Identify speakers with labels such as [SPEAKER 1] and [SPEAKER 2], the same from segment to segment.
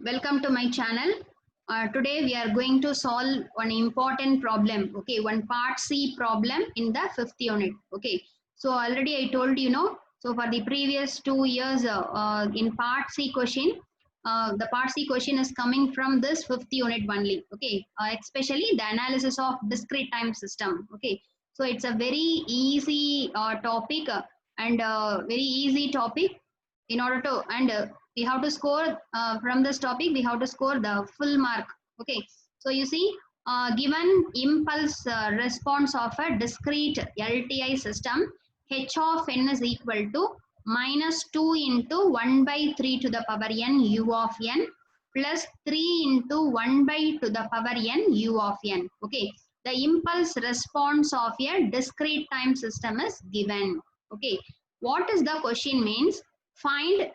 [SPEAKER 1] Welcome to my channel. Today we are going to solve one important problem. Okay, one part C problem in the fifth unit. Okay, so already I told you know. So for the previous 2 years in part C question, the part C question is coming from this fifth unit only. Okay, especially the analysis of discrete time system. Okay, so it's a very easy topic and very easy topic in order to and we have to score from this topic we have to score the full mark. Okay, so you see, given impulse response of a discrete LTI system, h of n is equal to minus 2 into 1 by 3 to the power n u of n plus 3 into 1 by to the power n u of n. Okay, the impulse response of a discrete time system is given. Okay, what is the question means?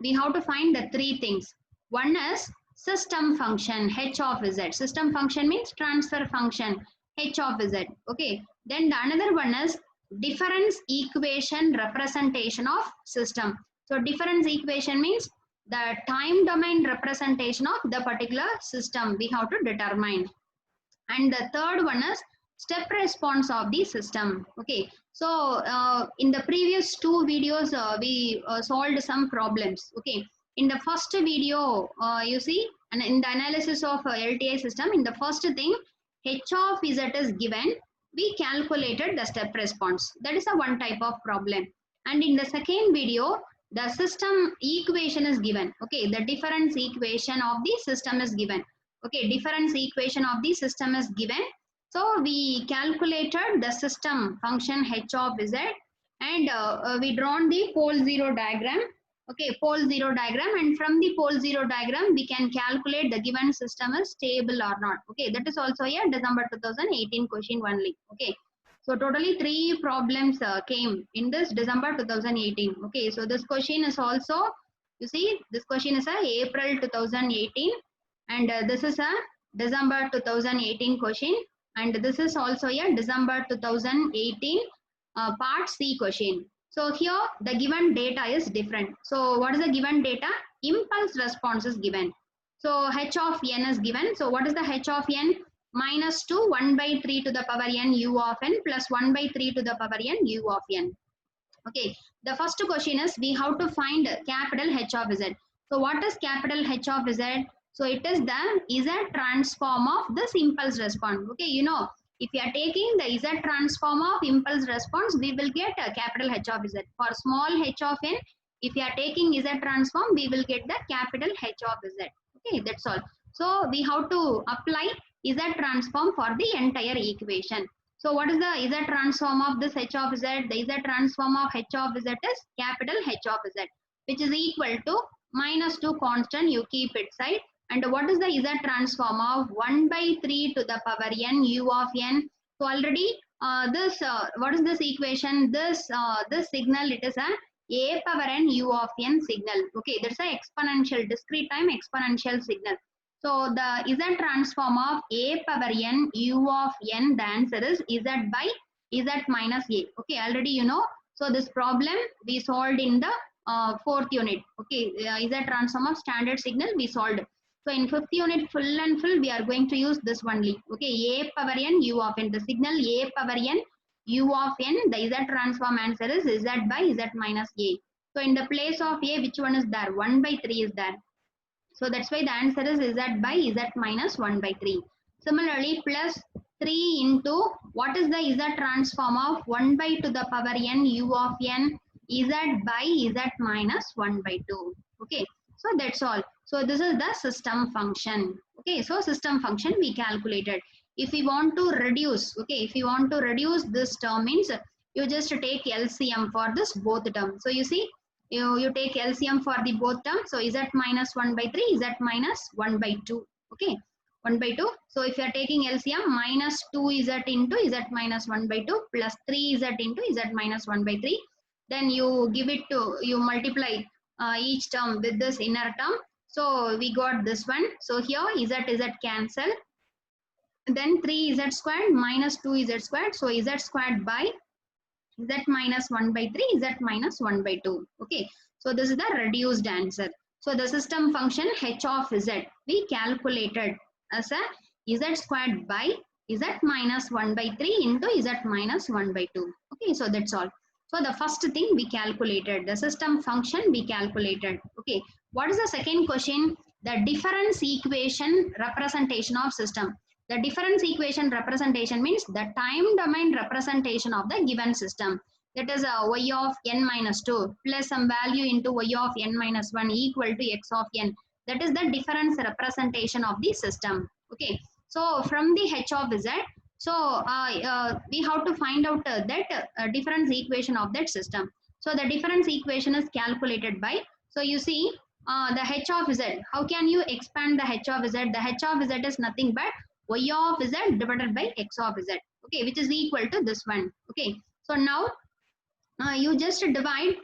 [SPEAKER 1] We have to find the three things. One is system function h of z. System function means transfer function h of z. Okay, then the another one is difference equation representation of system. So difference equation means the time domain representation of the particular system we have to determine. And the third one is step response of the system. Okay, so in the previous two videos we solved some problems. Okay, in the first video you see, and in the analysis of LTI system, in the first thing h of z is given, we calculated the step response. That is a one type of problem. And in the second video the system equation is given. Okay, the difference equation of the system is given. Okay, difference equation of the system is given. So we calculated the system function h of z, and we drawn the pole zero diagram. Okay, pole zero diagram, and from the pole zero diagram we can calculate the given system is stable or not. Okay, that is also a December 2018 question only. Okay, so totally three problems came in this December 2018. Okay, so this question is also, you see, this question is a April 2018, and this is a December 2018 question, and this is also a December 2018 part C question. So here the given data is different. So what is the given data? Impulse response is given. So h of n is given. So what is the h of n? Minus 2 1 by 3 to the power n u of n plus 1 by 3 to the power n u of n. Okay, the first question is we have to find capital H of Z. So what is capital H of Z? So it is the Z transform of this impulse response. Okay, you know, if you are taking the Z transform of impulse response, we will get a capital H of Z. For small h of n, if you are taking Z transform, we will get the capital H of Z. Okay, that's all. So we have to apply Z transform for the entire equation. So what is the Z transform of this h of z? The Z transform of h of z is capital H of z, which is equal to minus 2 constant, you keep it side. And what is the Z transform of 1 by 3 to the power n u of n? So already what is this equation? This signal, it is a power n u of n signal. Okay, that's a exponential, discrete time exponential signal. So the Z transform of a power n u of n, the answer is Z by Z minus a. Okay, already you know. So this problem we solved in the fourth unit. Okay, Z transform of standard signal we solved. So in fifth unit full and full we are going to use this only. Okay, a power n u of n, the signal a power n u of n, the Z transform answer is Z by Z minus a. So in the place of a, which one is there? 1 by 3 is there. So that's why the answer is Z by Z minus 1 by 3. Similarly, plus 3 into what is the Z transform of 1 by to the power n u of n? Z by Z minus 1 by 2. Okay, so that's all. So this is the system function. Okay, so system function we calculated. If we want to reduce, okay, if you want to reduce this term means you just take LCM for this both terms. So you see, you take LCM for the both terms. So Z minus 1 by 3, Z minus 1 by 2. Okay, 1 by 2. So if you are taking LCM, minus 2Z into Z minus 1 by 2 plus 3Z into Z minus 1 by 3. Then you give it to, you multiply each term with this inner term. So we got this one. So here Z cancel. Then 3Z squared minus 2Z squared. So Z squared by Z minus 1 by 3, Z minus 1 by 2. Okay, so this is the reduced answer. So the system function h of z we calculated as a z squared by z minus 1 by 3 into z minus 1 by 2. Okay, so that's all. So the first thing we calculated, the system function we calculated. Okay, what is the second question? The difference equation representation of system. The difference equation representation means the time domain representation of the given system. That is y of n minus 2 plus some value into y of n minus 1 equal to x of n. That is the difference representation of the system. Okay, so from the h of z, so we have to find out that difference equation of that system. So the difference equation is calculated by, so you see the h of z. How can you expand the h of z? The h of z is nothing but y of z divided by x of z. Okay, which is equal to this one. Okay, so now you just divide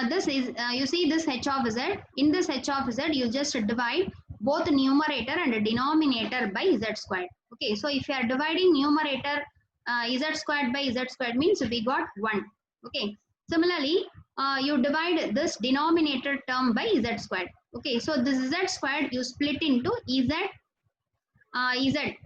[SPEAKER 1] this is you see this h of z. In this h of z you just divide both numerator and denominator by z squared. Okay, so if you are dividing numerator z squared by z squared means we got 1. Okay, similarly you divide this denominator term by z squared. Okay, so this z squared you split into z.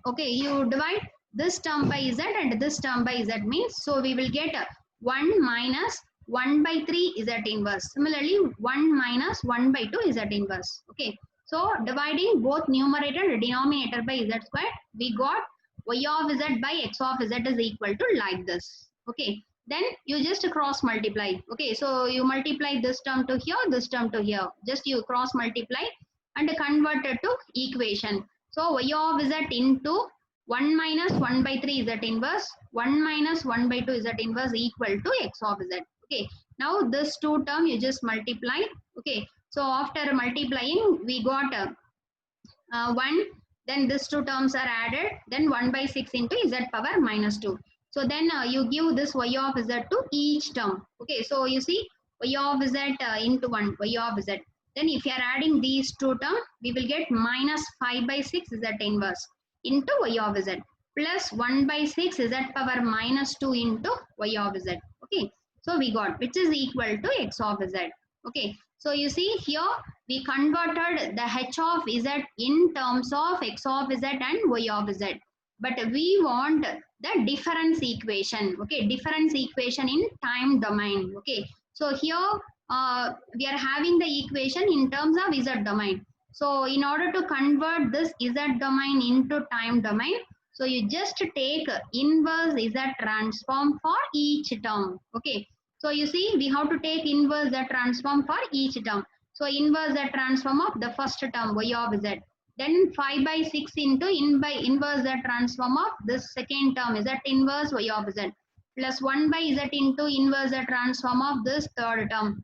[SPEAKER 1] Okay, you divide this term by z and this term by z means, so we will get 1 minus 1 by 3 z inverse. Similarly 1 minus 1 by 2 z inverse. Okay, so dividing both numerator and denominator by z squared, we got y of z by x of z is equal to like this. Okay, then you just cross multiply. Okay, so you multiply this term to here, this term to here, just you cross multiply and convert it to equation. So y of z into 1 minus 1 by 3 z inverse, 1 minus 1 by 2 z inverse equal to x of z. Okay, now this two term you just multiply. Okay, so after multiplying we got 1, then these two terms are added, then 1 by 6 into z power minus 2. So then you give this y of z to each term. Okay, so you see y of z into 1, y of z. Then if you are adding these two terms, we will get minus 5 by 6 z inverse into y of z plus 1 by 6 z power minus 2 into y of z. Okay, so we got which is equal to x of z. Okay, so you see here we converted the h of z in terms of x of z and y of z. But we want the difference equation. Okay, difference equation in time domain. Okay, so here we are having the equation in terms of z domain. So in order to convert this z domain into time domain, so you just take inverse z transform for each term. Okay, so you see we have to take inverse z transform for each term. So inverse z transform of the first term y of z. Then 5 by 6 into inverse z transform of this second term z inverse y of z plus 1 by z into inverse z transform of this third term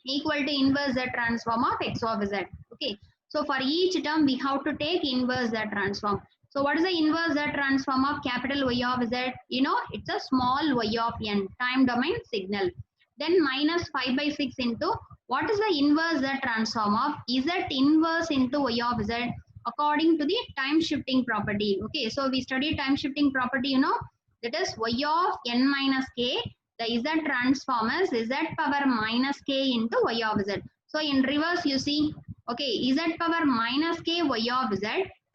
[SPEAKER 1] equal to inverse z transform of x of z. Okay, so for each term we have to take inverse z transform. So what is the inverse z transform of capital Y of z? You know, it's a small y of n, time domain signal. Then minus 5 by 6 into, what is the inverse z transform of z inverse into y of z according to the time shifting property. Okay, so we study time shifting property, you know, that is y of n minus k, the z transform is z power minus k into y of z. So in reverse you see, okay, z power minus k y of z,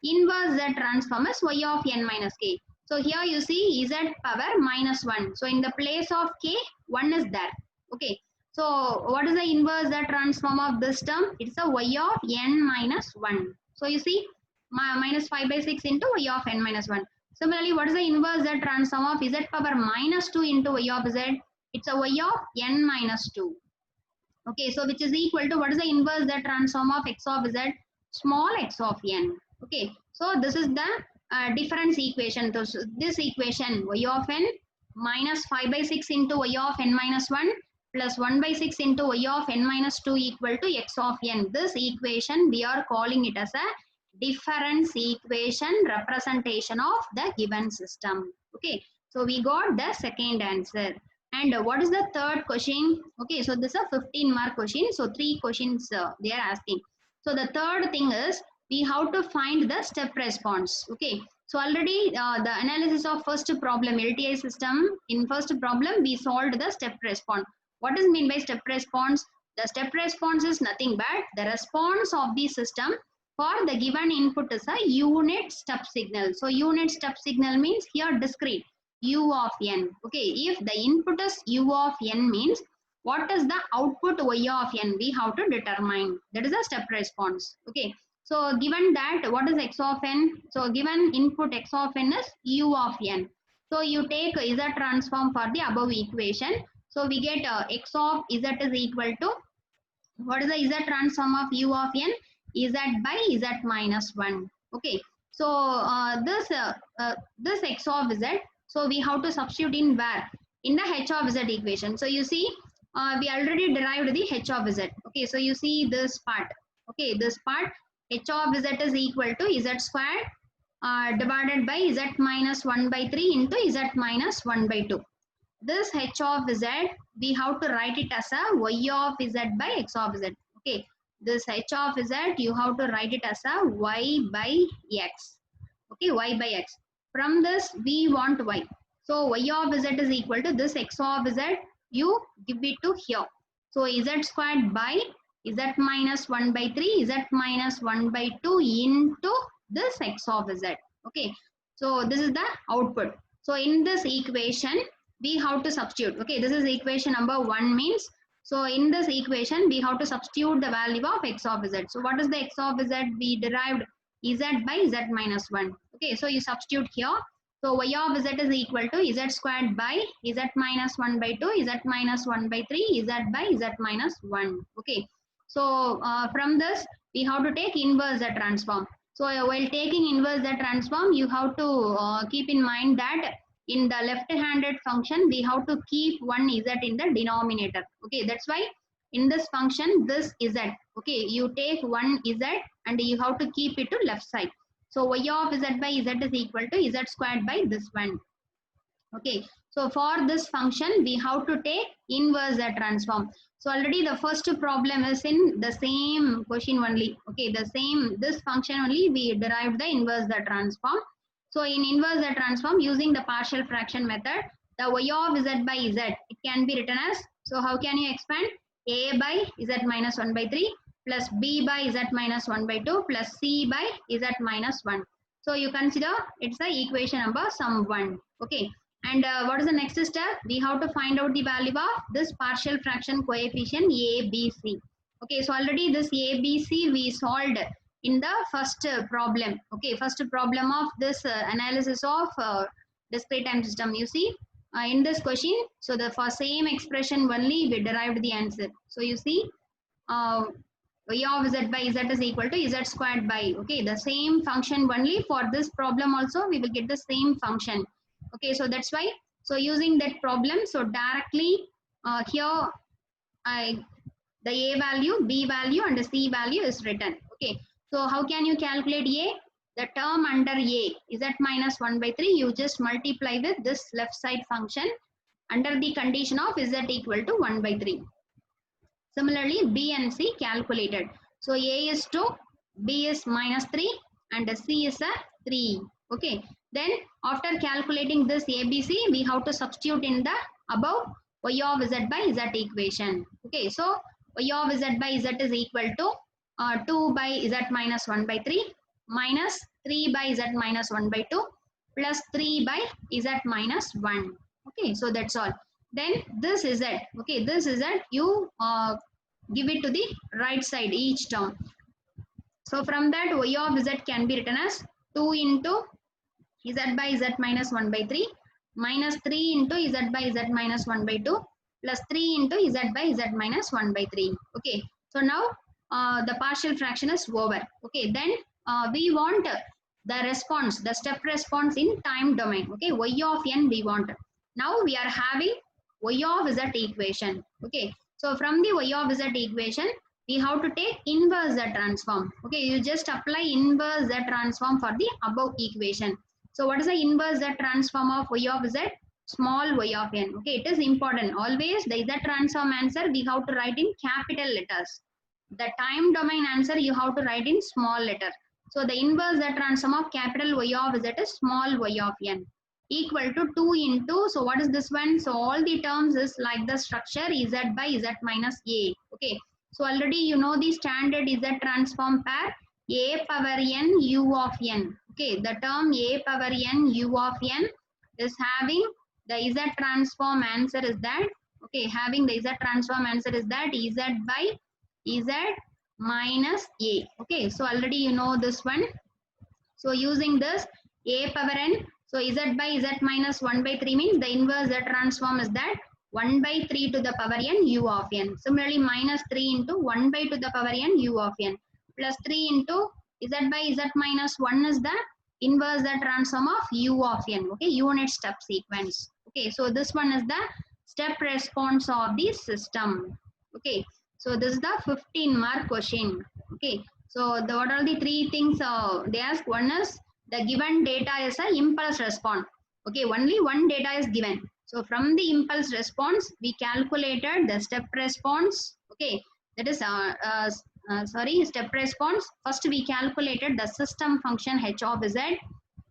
[SPEAKER 1] inverse z transform is y of n minus k. So here you see z power minus 1. So in the place of k, 1 is there. Okay, so what is the inverse z transform of this term? It's a y of n minus 1. So you see minus 5 by 6 into y of n minus 1. Similarly, what is the inverse z transform of z power minus 2 into y of z? It's a y of n minus 2. Okay, so which is equal to, what is the inverse z transform of x of z? Small x of n. Okay, so this is the difference equation. So this equation y of n minus 5 by 6 into y of n minus 1 plus 1 by 6 into y of n minus 2 equal to x of n. This equation we are calling it as a difference equation representation of the given system. Okay, so we got the second answer. And what is the third question? Okay, so this is a 15-mark question. So 3 questions they are asking. So the third thing is we have to find the step response. Okay, so already the analysis of first problem LTI system, in first problem we solved the step response. What is mean by step response? The step response is nothing but the response of the system for the given input is a unit step signal. So unit step signal means here discrete u of n. Okay, if the input is u of n means what is the output y of n, we have to determine. That is a step response. Okay, so given that what is x of n, so given input x of n is u of n. So you take z transform for the above equation. So we get x of z is equal to, what is the z transform of u of n? Z by z minus 1. Okay, so this x of z, so we have to substitute in where? In the h of z equation. So you see, we already derived the h of z. Okay, so you see this part. Okay, this part h of z is equal to z squared divided by z minus 1 by 3 into z minus 1 by 2. This h of z, we have to write it as a y of z by x of z. Okay, this h of z, you have to write it as a y by x. Okay, y by x. From this, we want y. So y of z is equal to this x of z, you give it to here. So z squared by z minus 1 by 3, z minus 1 by 2 into this x of z. Okay, so this is the output. So in this equation, we have to substitute. Okay, this is equation number 1 means, so in this equation we have to substitute the value of x of z. So what is the x of z? We derived z by z minus 1. Okay, so you substitute here. So y of z is equal to z squared by z minus 1 by 2, z minus 1 by 3, z by z minus 1. Okay, so from this we have to take inverse z transform. So while taking inverse z transform, you have to keep in mind that in the left-handed function, we have to keep one z in the denominator. Okay, that's why in this function, this z. Okay, you take one z and you have to keep it to left side. So y of z by z is equal to z squared by this one. Okay, so for this function, we have to take inverse z transform. So already the first problem is in the same question only. Okay, the same, this function only we derived the inverse z transform. So in inverse z transform, using the partial fraction method, the y of z by z, it can be written as, so how can you expand? A by z minus 1 by 3 plus b by z minus 1 by 2 plus c by z minus 1. So you consider it's the equation number sum 1. Okay, and what is the next step? We have to find out the value of this partial fraction coefficient a, b, c. Okay, so already this a, b, c we solved in the first problem. Okay, first problem of this analysis of discrete time system. You see in this question, so the for same expression only we derived the answer. So you see y of z by z is equal to z squared by, okay, the same function only. For this problem also we will get the same function. Okay, so that's why, so using that problem, so directly here the a value, b value and the c value is written. Okay, so how can you calculate a? The term under a z minus 1 by 3, you just multiply with this left side function under the condition of z equal to 1 by 3. Similarly, b and c calculated. So a is 2, b is minus 3 and c is a 3. Okay, then after calculating this ABC, we have to substitute in the above y of z by z equation. Okay, so y of z by z is equal to 2 by z minus 1 by 3 minus 3 by z minus 1 by 2 plus 3 by z minus 1. Okay, so that's all. Then this is z. Okay, this is z. You give it to the right side each term. So from that, y of z can be written as 2 into z by z minus 1 by 3 minus 3 into z by z minus 1 by 2 plus 3 into z by z minus 1 by 3. Okay, so now the partial fraction is over. Okay, then we want the response, the step response in time domain. Okay, y of n we want. Now we are having y of z equation. Okay, so from the y of z equation, we have to take inverse z transform. Okay, you just apply inverse z transform for the above equation. So what is the inverse z transform of y of z? Small y of n. Okay, it is important. Always the z transform answer we have to write in capital letters. The time domain answer you have to write in small letter. So the inverse z transform of capital Y of z is small y of n. equal to 2 into, so what is this one? So all the terms is like the structure z by z minus a. Okay, so already you know the standard z transform pair a power n u of n. Okay, the term a power n u of n is having the z transform answer is that, okay, having the z transform answer is that z by z minus a. Okay, so already you know this one. So using this a power n, so z by z minus 1 by 3 means the inverse z transform is that 1 by 3 to the power n u of n. Similarly, minus 3 into 1 by to the power n u of n plus 3 into z by z minus 1 is the inverse z transform of u of n. Okay, unit step sequence. Okay, so this one is the step response of the system. Okay, so this is the 15-mark question. Okay, so what are the three things they ask? One is the given data is a impulse response. Okay, only one data is given. So from the impulse response, we calculated the step response. Okay, that is step response. First we calculated the system function h of z.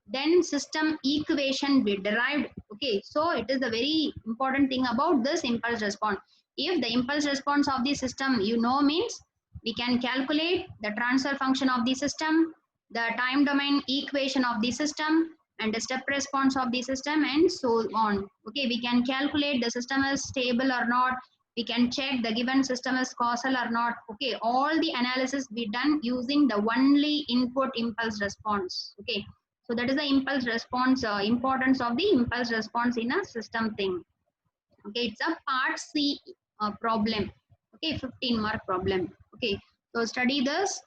[SPEAKER 1] Then system equation we derived. Okay, so it is a very important thing about this impulse response. If the impulse response of the system you know means, we can calculate the transfer function of the system, the time domain equation of the system, and the step response of the system, and so on. Okay, we can calculate the system is stable or not. We can check the given system is causal or not. Okay, all the analysis be done using the only input impulse response. Okay, so that is the impulse response, importance of the impulse response in a system thing. Okay, it's a part C problem. Okay, 15-mark problem. Okay, so study this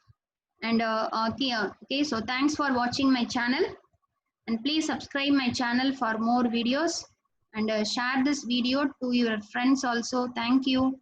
[SPEAKER 1] and okay, so thanks for watching my channel, and please subscribe my channel for more videos, and share this video to your friends also. Thank you.